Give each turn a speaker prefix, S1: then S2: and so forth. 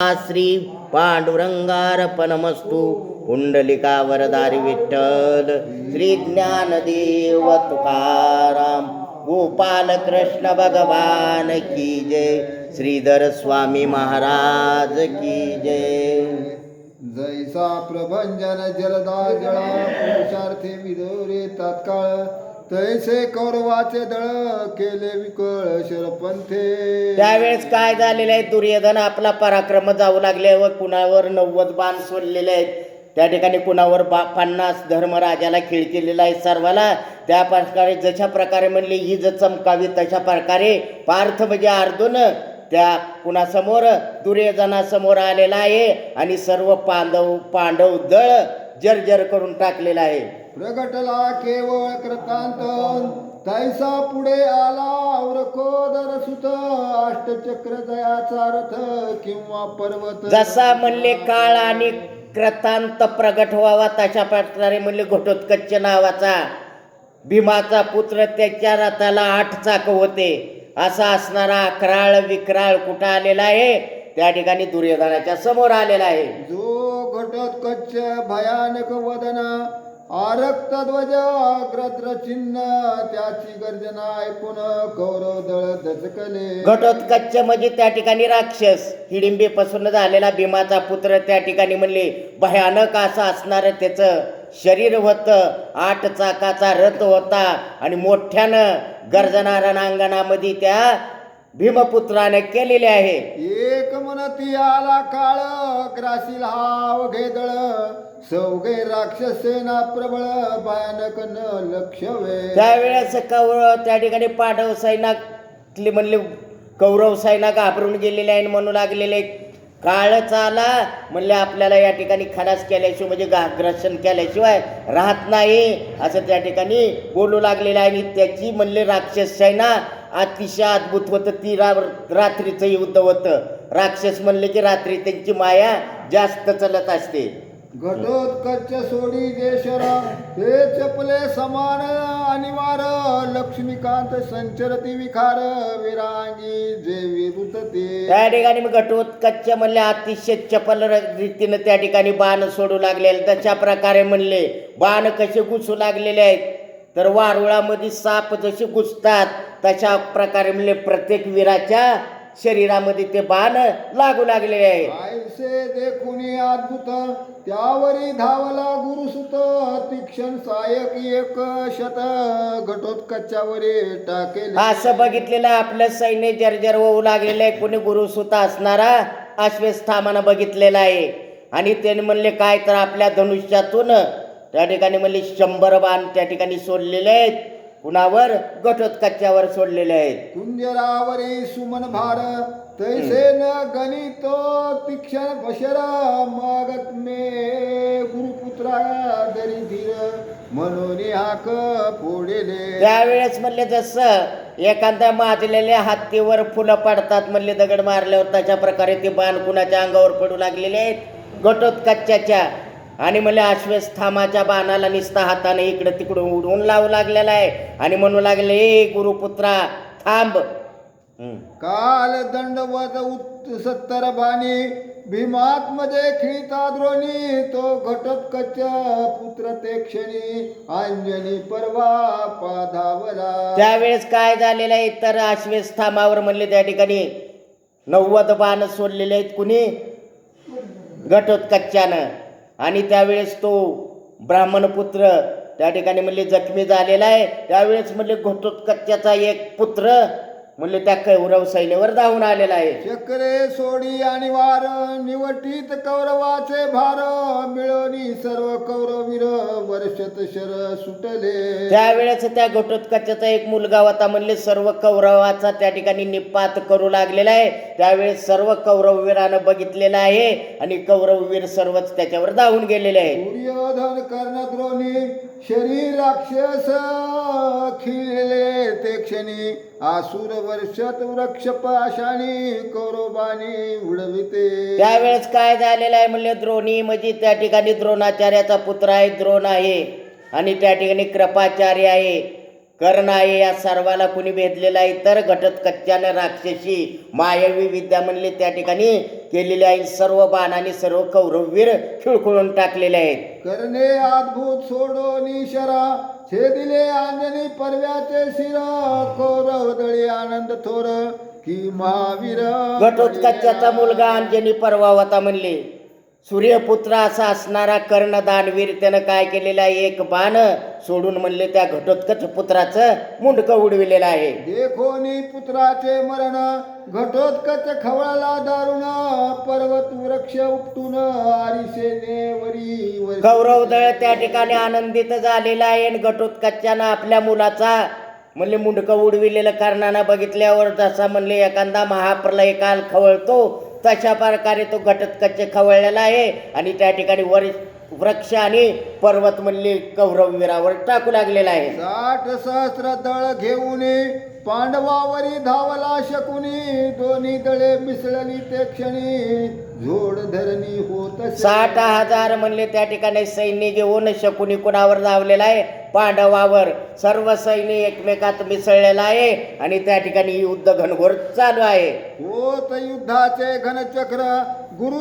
S1: श्री पांडुरंगार्पणमस्तु. पुंडलिकावरदारी विठ्ठल श्री ज्ञानदेव तुकाराम गोपाल कृष्ण भगवान की जय. श्रीधर स्वामी महाराज की जय.
S2: जैसा प्रभंजन जलदा जळा पुरुषार्थी विदोरे तात्काळ तैसे कौरवाचे दळ केले विकळ शरपंथे.
S1: त्यावेळेस काय झालेलं आहे, दुर्योधन आपला पराक्रम जाऊ लागले व कुणावर 90 बाण सोडलेले आहेत. त्या ठिकाणी कुणावर 50 धर्मराजाला खीळ केलेला आहे सर्वाला. त्या प्रकारे जशा प्रकारे म्हणले ही जर चमकावी तशा प्रकारे पार्थ म्हणजे अर्जुन त्या कुणासमोर दुर्योधनासमोर आलेला आहे आणि सर्व पांडव दळ जर्जर करून टाकलेला आहे.
S2: प्रगटला केवळ कृतांत तैसा पुढे आला औरकोदर सुत अष्टचक्र जयाचा रथ किंवा पर्वत.
S1: जसा म्हणले काळ आणि कृतांत प्रगट व्हावा तशा प्रकारे म्हणले घटोत्कच नावाचा भीमाचा पुत्र त्याच्या रथाला 8 चाक होते. असा असणारा अकराळ विक्राळ कुठं आलेला आहे, त्या ठिकाणी दुर्योधनाच्या समोर आलेला आहे.
S2: जो घटोत्कच भयानक वदन आरक्त ध्वज अग्रत्र चिन्ह त्याची गर्जना ऐकून कौरव दळ दचकले.
S1: घटोत्कच म्हणजे त्या ठिकाणी राक्षस हिडिंबीपासून झालेला भीमाचा पुत्र. त्या ठिकाणी म्हणले भयानक असं असणारं त्याचं शरीर होतं. 8 चाकाचा रथ होता आणि मोठ्यानं गर्जना रणांगणामध्ये त्या भीमपुत्राने केलेले आहे.
S2: एक म्हणती आला काळ ग्रासील हाव घेदळ सौगे राक्षस सेना प्रबळ भयानक न लक्षवे.
S1: त्यावेळेस कौरव त्या ठिकाणी पांडव सैन्यातले म्हणले कौरव सैन्य घाबरून गेलेले आहे. म्हणू लागलेले काळच आला म्हणले आपल्याला या ठिकाणी खलास केल्याशिवाय म्हणजे ग्रसन केल्याशिवाय राहत नाही असं त्या ठिकाणी बोलू लागलेलं आहे. आणि त्याची म्हणले राक्षस सेना अतिशय अद्भुत होतं. ती रात्रीचं युद्ध होतं. राक्षस म्हणले की रात्री त्यांची माया जास्त चलत असते.
S2: घटोत्कच सोडी देशर ते चपले समान अनिवार लक्ष्मीकांत संचरती विखार विरांगी जे विरुतते.
S1: त्या ठिकाणी मग घटोत्कच म्हणले अतिशय चपल रीतीनं त्या ठिकाणी बाण सोडू लागले. तशा प्रकारे म्हणले बाण कसे घुसू लागलेले आहेत तर वारुळामध्ये साप जसे घुसतात तशा प्रकारे म्हणले प्रत्येक वीराच्या शरीरामध्ये ते बाण लागू लागले आहे.
S2: ऐसे देखून अद्भुत त्यावरी धावला गुरुसुत तीक्ष्ण सायक एक शत घटोत्कचावरी टाकेले.
S1: असं बघितलेलं आपलं सैन्य जर्जर होऊ लागलेलं आहे. कोणी गुरुसुत असणारा अश्वस्थामानं बघितलेला आहे. आणि त्याने म्हणले काय तर आपल्या धनुष्यातून त्या ठिकाणी म्हणले 100 बाण त्या ठिकाणी सोडलेले आहेत. कुणावर घटोत्कचावर सोडलेले आहेत.
S2: कुंजरावरी सुमन भार तैसे न गणित तीक्ष्ण पशर मागत मे गुरुपुत्रा दरी धीर म्हणून हाक फोडेले.
S1: त्यावेळेस म्हणले जसं एखाद्या माजलेल्या हत्तीवर फुलं पडतात म्हणले दगड मारल्यावर तशा प्रकारे ते बाण कुणाच्या अंगावर पडू लागलेले आहेत घटोत्कचाच्या. आणि म्हणले अश्वस्थामाच्या बाणाला निस्ता हाताने इकडं तिकडून उडवून लावू लागलेला आहे. आणि म्हणू लागले ए गुरुपुत्रा थांब.
S2: काल दंडवत 70 बाणी भीमात्मजे खिळता द्रोणी तो घटोत्कच पुत्र ते क्षणी अंजनी परवा पाधावला.
S1: त्यावेळेस काय झालेलं आहे तर अश्वस्थामावर म्हणले त्या ठिकाणी 90 बाण सोडलेले आहेत कुणी घटोत्कचानं. आणि त्यावेळेस तो ब्राह्मणपुत्र त्या ठिकाणी म्हणले जखमी झालेला आहे. त्यावेळेस म्हणले घटोत्कचाचा एक पुत्र म्हणले त्या कौरव सैन्यावर धावून आलेला आहे.
S2: चक्रे सोडी आणि वार निवटीत कौरवाचे भार मिळवणी सर्व कौरवीर वर्षत शर सुटले.
S1: त्यावेळेस त्या घटोत्कचाचा एक मुलगा होता म्हणले सर्व कौरवाचा त्या ठिकाणी निपात करू लागलेला आहे. त्यावेळेस सर्व कौरववीरानं बघितलेलं आहे आणि कौरववीर सर्वच त्याच्यावर धावून गेलेले आहे.
S2: दुर्योधन कर्णद्रोणी शरीर राक्षस खिळले ते क्षणी आसुर वर्षत वृक्ष पाशाणी कौरवानी उडविते.
S1: त्यावेळेस काय झालेलं आहे म्हणले द्रोणी म्हणजे त्या ठिकाणी द्रोणाचार्याचा पुत्र आहे द्रोण आहे. आणि त्या ठिकाणी कृपाचार्य आहे. कर्ण आहे या सर्वाला कुणी भेदलेला आहे तर घटोत्कचाने राक्षसी मायावी विद्या म्हणले त्या ठिकाणी केलेले आहे. सर्व बाणाने सर्व कौरववीर खिळखिळून टाकलेले आहेत.
S2: करणे अद्भुत सोडोनी शरा छेदिले अंजनी परव्याचे शिर कौरव दळी आनंद थोर की महावीर
S1: घटोत्कचाचा मुलगा अंजनी परवा होता म्हणले. सूर्यपुत्र असा असणारा कर्ण दानवीर त्यानं काय केलेलं आहे, एक बाण सोडून म्हणले त्या घटोत्कच पुत्राचं मुंडकं उडविलेलं आहे.
S2: देखोनी पुत्राचे मरण घटोत्कच खवळला दारुण पर्वत वृक्ष उपटून आरिसेने वरी
S1: कौरव दळ त्या ठिकाणी आनंदित झालेला आहे आणि घटोत्कचानं आपल्या मुलाचा म्हणले मुंडकं उडविलेलं कारणानं बघितल्यावर जसा म्हणले एखादा महाप्रलय काल खवळतो तशा प्रकारे तो घटोत्कच खवळलेला आहे आणि त्या ठिकाणी वृक्ष आणि पर्वत म्हणले कौरववीरावर टाकू लागलेला आहे.
S2: 60 सहस्र दळ घेऊन पांडवावरी धावला शकुनी दोन्ही दळे मिसळली ते क्षणी झोड धरणी होत
S1: 60,000 म्हणले त्या ठिकाणी सैन्य घेऊन शकुनी कुणावर धावलेला आहे, पांडवावर. सर्व सैन्य एकमेकात मिसळलेला आहे आणि त्या ठिकाणी युद्ध घनघोर चालू आहे.
S2: होत युद्धाचे घनचक्र